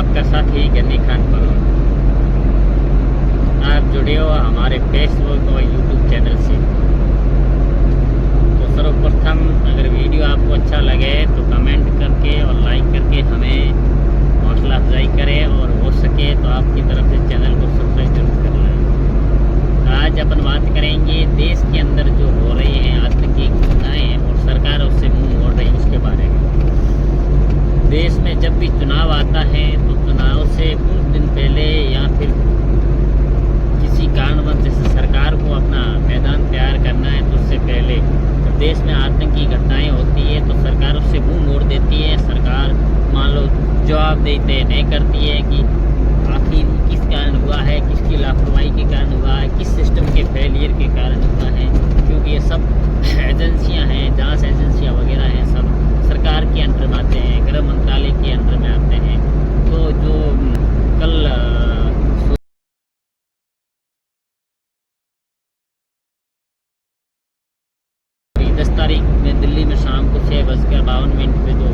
आपका साथी गनी खान बलोन। आप जुड़े हो हमारे फेसबुक और यूट्यूब चैनल से। तो सर्वप्रथम अगर वीडियो आपको अच्छा लगे तो कमेंट करके और लाइक करके हमें हौसला अफजाई करें, और हो सके तो आपकी तरफ से चैनल को सब्सक्राइब जरूर कर लें। आज अपन बात करेंगे देश के अंदर जो हो रही हैं आतंकी घटनाएँ और सरकार उससे मुँह मोड़ रही है उसके बारे में। देश में जब भी चुनाव आता है तो चुनाव से कुछ दिन पहले या फिर किसी कारणवश जैसे सरकार को अपना मैदान तैयार करना है तो उससे पहले जब देश में आतंकी घटनाएं होती है तो सरकार उससे मुंह मोड़ देती है। सरकार मान लो जवाब देते नहीं करती है कि आखिर किस कारण हुआ है, किसकी लापरवाही के कारण हुआ है, किस सिस्टम के फेलियर के कारण हुआ है। क्योंकि ये सब एजेंसियां हैं, जांच एजेंसियां वगैरह हैं, सब सरकार के अंडर में आते हैं, गृह मंत्रालय के अंडर में आते हैं। तो जो कल 10 तारीख में दिल्ली में शाम को 6:52 पे जो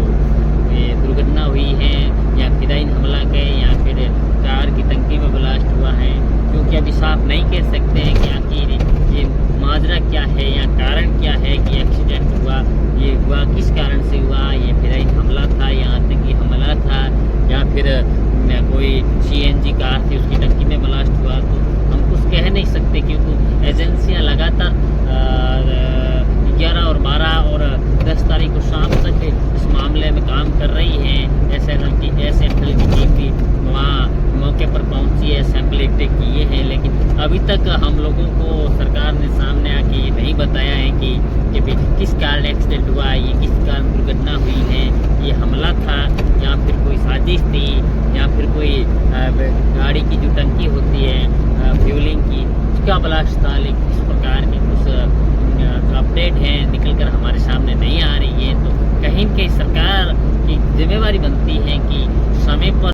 ये दुर्घटना हुई है या फिदायीन हमला के या फिर कार की टंकी में ब्लास्ट हुआ है, क्योंकि अभी साफ नहीं कह सकते हैं कि आखिर ये माजरा क्या है या कारण क्या है कि एक्सीडेंट हुआ, ये हुआ किस कारण से हुआ, ये फिदायीन हमला था या आतंकी हमला था या फिर कोई CNG कार थी उसकी टंकी में ब्लास्ट हुआ। तो हम कुछ कह नहीं सकते क्योंकि एजेंसियां लगातार 11 और 12 और 10 तारीख को शाम तक इस मामले में काम कर रही हैं। SFL की टीम भी वहाँ मौके पर पहुँची है, सैंपल एकत्रित किए हैं, लेकिन अभी तक हम लोगों को सरकार ने सामने आके ये नहीं बताया है कि किस कारण एक्सीडेंट हुआ, ये किस कारण दुर्घटना हुई है, ये हमला था या फिर कोई साजिश थी या फिर कोई गाड़ी की जो टंकी होती है फ्यूलिंग की उसका ब्लास्ट था। लेकिन इस प्रकार की कुछ अपडेट हैं निकल कर हमारे सामने नहीं आ रही है। तो कहीं न कहीं सरकार की जिम्मेवारी बनती है कि समय पर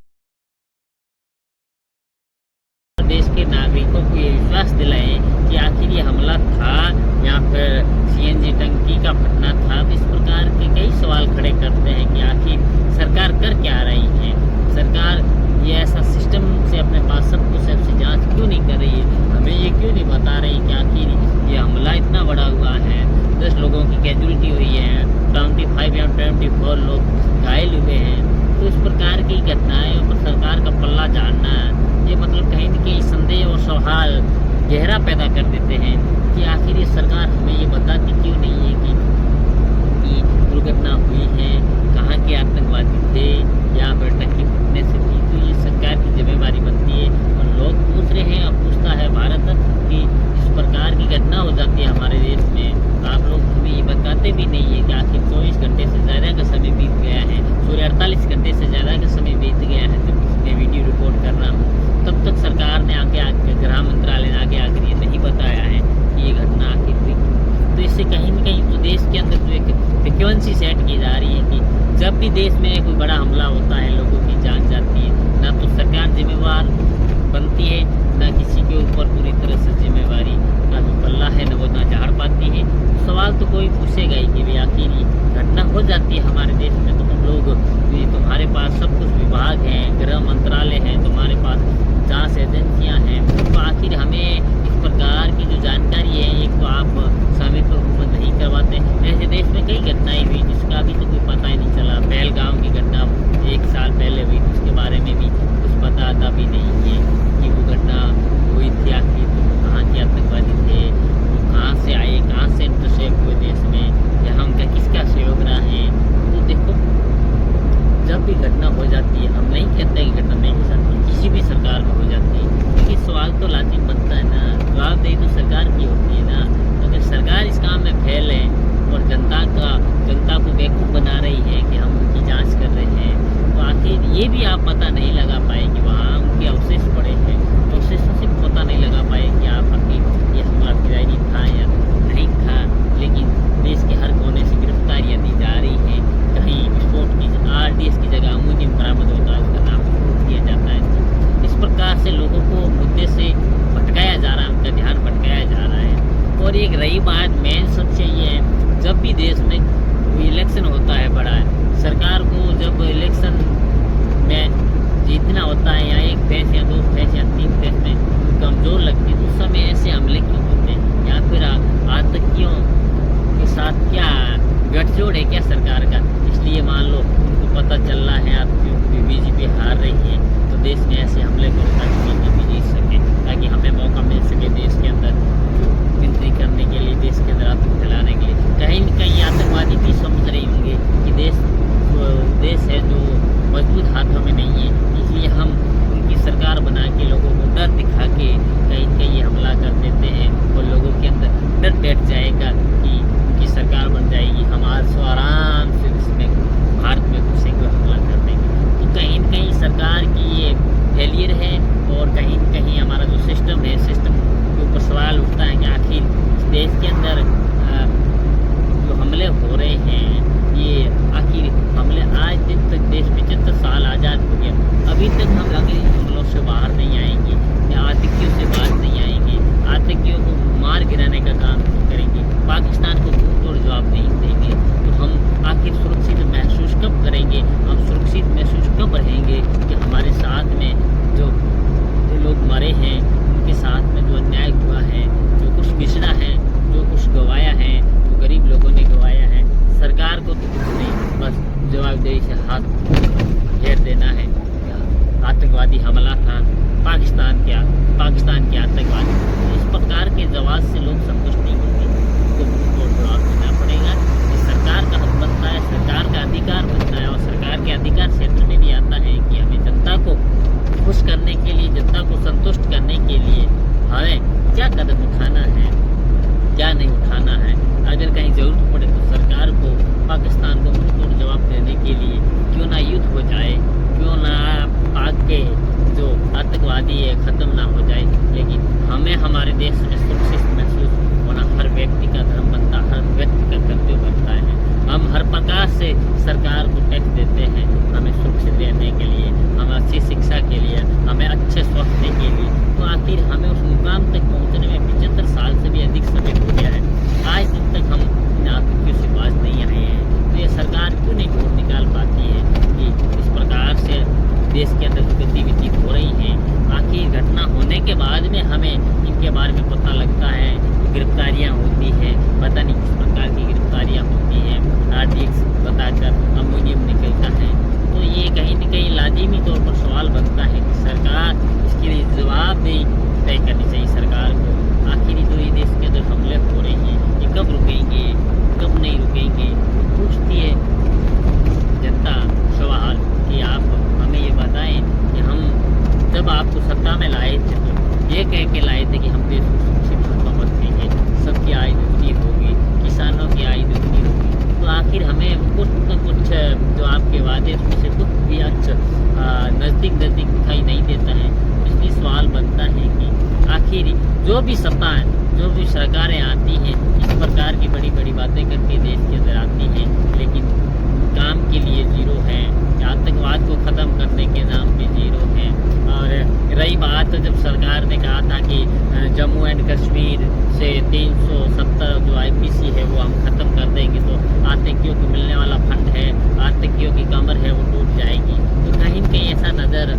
देश के नागरिकों को ये विश्वास दिलाएं कि आखिर ये हमला था या फिर CNG टंकी का फटना था। तो इस प्रकार के कई सवाल खड़े करते हैं कि आखिर सरकार कर क्या रही है, सरकार ये ऐसा सिस्टम से अपने पास सब कुछ सबसे जांच क्यों नहीं कर रही है, हमें ये क्यों नहीं बता रही कि आखिर ये हमला इतना बड़ा हुआ है, 10 लोगों की कैजुअलिटी हुई है, 25 या 24 लोग घायल हुए हैं। तो इस प्रकार की घटनाएं पर सरकार का पल्ला झाड़ना ये मतलब कहीं न कहीं संदेह और सवाल गहरा पैदा कर देते हैं कि आखिर ये सरकार हमें ये बताती क्यों नहीं है कि दुर्घटना हुई है, कहाँ के आतंकवादी थे या फिर टंकी फटने से थी। तो ये सरकार की जिम्मेवारी बनती है और लोग पूछ रहे हैं और पूछता है भारत कि इस प्रकार की घटना हो जाती है हमारे देश में, तो आप लोग हमें ये बताते भी नहीं है कि आखिर 24 घंटे से ज़्यादा का समय बीत गया है, 48 घंटे से ज़्यादा का समय बीत गया है जब मैं वीडियो रिकॉर्ड कर रहा हूँ। तब तक सरकार ने आके गृह मंत्रालय ने आगे आकर ये नहीं बताया है कि ये घटना आखिर हुई। तो इससे कहीं न कहीं तो देश के अंदर जो एक फ्रिक्वेंसी सेट की जा रही है कि जब भी देश में कोई बड़ा हमला होता है लोगों की जान जाती है, ना तो सरकार जिम्मेवार बनती है, ना किसी के ऊपर पूरी तरह से जिम्मेवारी का जो पल्ला है ना वो ना झाड़ पाती है। सवाल तो कोई पूछेगा ही कि भाई आखिर ये घटना हो जाती है हमारे देश में तो तुम लोग तुम्हारे पास सब कुछ विभाग हैं, गृह मंत्रालय है, तुम्हारे पास जांच एजेंसियां हैं, तो आखिर हमें इस प्रकार की जो जानकारी है एक तो आप समय पर उपलब्ध नहीं करवाते। ऐसे देश में कई घटनाएं हुई जिसका अभी तो कोई पता ही नहीं चला। पहलगाम की घटना 1 साल पहले हुई, उसके बारे में भी कुछ पता आता भी नहीं है कि वो घटना हुई थी, आखिर तो कहाँ के आतंकवादी थे, वो कहाँ से आए, कहाँ से गठजोड़ है क्या सरकार का, इसलिए मान लो उनको पता चल रहा है आपकी बीजेपी हार रही है तो देश में ऐसे हमले करो ताकि बीजेपी जीत सके, ताकि हमें मौका मिल सके देश के अंदर गिनती करने के लिए, देश के अंदर आतंक फैलाने के लिए। कहीं न कहीं आतंकवादी भी समझ रहे होंगे कि देश है जो मजबूत हाथों में नहीं है, इसलिए हम उनकी सरकार बना के लोगों को डर दिखा के कहीं न कहीं हमला कर देते हैं और लोगों के अंदर डर बैठ जाएगा कि उनकी सरकार बन जाएगी, हम आराम से इसमें भारत में घुसेंगे, हमला कर देंगे। तो कहीं न कहीं सरकार की ये फेलियर है और कहीं न कहीं हमारा जो सिस्टम है, सिस्टम के ऊपर सवाल उठता है कि आखिर इस देश के अंदर जो हमले हो रहे हैं, ये आखिर हमले आज दिन तक देश 75 साल आज़ाद हो गया, अभी तक हम आगे हमलों से बाहर नहीं आएंगे या आतंकियों से बाहर नहीं आएंगे, आतंकियों को मार गिराने का काम करेंगे, पाकिस्तान को मुंहतोड़ जवाब नहीं देंगे, तो हम आखिर सुरक्षित महसूस कब करेंगे, हम सुरक्षित महसूस कब रहेंगे कि हमारे साथ में जो लोग मरे हैं, उनके साथ में जो अन्याय हुआ है, जो कुछ पिछड़ा है, जो कुछ गवाया है, जो गरीब लोगों ने गवाया है, सरकार को तो कुछ नहीं, बस जवाबदेही से हाथ घेर देना है। आतंकवादी हमला था पाकिस्तान के आतंकवादी, इस प्रकार के जवाब से लोग संतुष्ट नहीं होंगे, तो उनको जवाब देना पड़ेगा। ये सरकार का हक बनता है, सरकार का अधिकार बनता है और सरकार के अधिकार क्षेत्र में भी आता है कि हमें जनता को खुश करने के लिए, जनता को संतुष्ट करने के लिए हमें क्या कदम उठाना है, क्या नहीं उठाना है। अगर कहीं जरूरत पड़े तो सरकार को पाकिस्तान को मुंहतोड़ जवाब देने के लिए क्यों ना युद्ध हो जाए, क्यों ना पाक के जो आतंकवादी है ख़त्म ना हो जाए, लेकिन हमें हमारे देश में सुरक्षित महसूस होना हर व्यक्ति का धर्म बनता है, हर व्यक्ति का कर्तव्य बनता है। हम हर प्रकार से सरकार को टैक्स देते हैं हमें सुरक्षित रहने के लिए, हमें अच्छी शिक्षा के लिए, हमें अच्छे स्वास्थ्य के लिए, तो आखिर हमें उस मुकाम तक पहुँचने में 75 साल से भी अधिक समय हो गया है, आज दिन तक हम इन आतंकियों से बाज नहीं आए हैं। तो ये सरकार क्यों नहीं ढूंढ निकाल पाती है कि इस प्रकार से देश के अंदर जो गतिविधि हो रही है, आखिर घटना होने के बाद में हमें इनके बारे में पता लगता है, गिरफ्तारियाँ होती हैं, पता नहीं किस प्रकार की गिरफ्तारियाँ होती हैं, RDX बताकर अमोनियम निकलता है। तो ये कहीं न कहीं लाजिमी तौर पर सवाल बनता है कि सरकार इसके लिए जवाबदेही तय करनी चाहिए सरकार को। आखिर जो ये देश के अंदर हमले हो रहे हैं, ये कब रुकेंगे, कब नहीं रुकेंगे, पूछती है जनता सवाल कि आप हमें ये बताएं कि हम जब आपको सत्ता में लाए थे तो ये कह के लाए थे कि हम देश को सुरक्षित हाथों रखेंगे, सबकी आय दुगनी होगी, किसानों की आय दुगनी होगी, तो आखिर हमें कुछ न कुछ जो आपके वादे उसमें से कुछ भी नज़दीक दिखाई नहीं देता है। इसलिए सवाल बनता है कि आखिर जो भी सत्ता है, जो भी सरकारें आती हैं, इस प्रकार की बड़ी बड़ी बातें करके देश के अंदर आती हैं, लेकिन काम के लिए जीरो है, आतंकवाद को ख़त्म करने के नाम पे जीरो है। और रही बात जब सरकार ने कहा था कि जम्मू एंड कश्मीर से 370 जो IPC है वो हम ख़त्म कर देंगे, तो आतंकियों को मिलने वाला फंड है, आतंकियों की कमर है वो टूट जाएगी, तो कहीं न कहीं ऐसा नज़र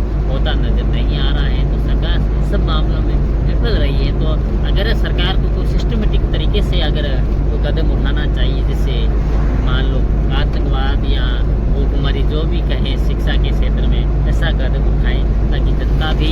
नहीं आ रहा है। तो सरकार सब मामलों में विफल रही है। तो अगर सरकार को कोई सिस्टमेटिक तरीके से अगर वो कदम उठाना चाहिए, जैसे मान लो आतंकवाद या भूखमरी जो भी कहें, शिक्षा के क्षेत्र में ऐसा कदम उठाएं ताकि जनता भी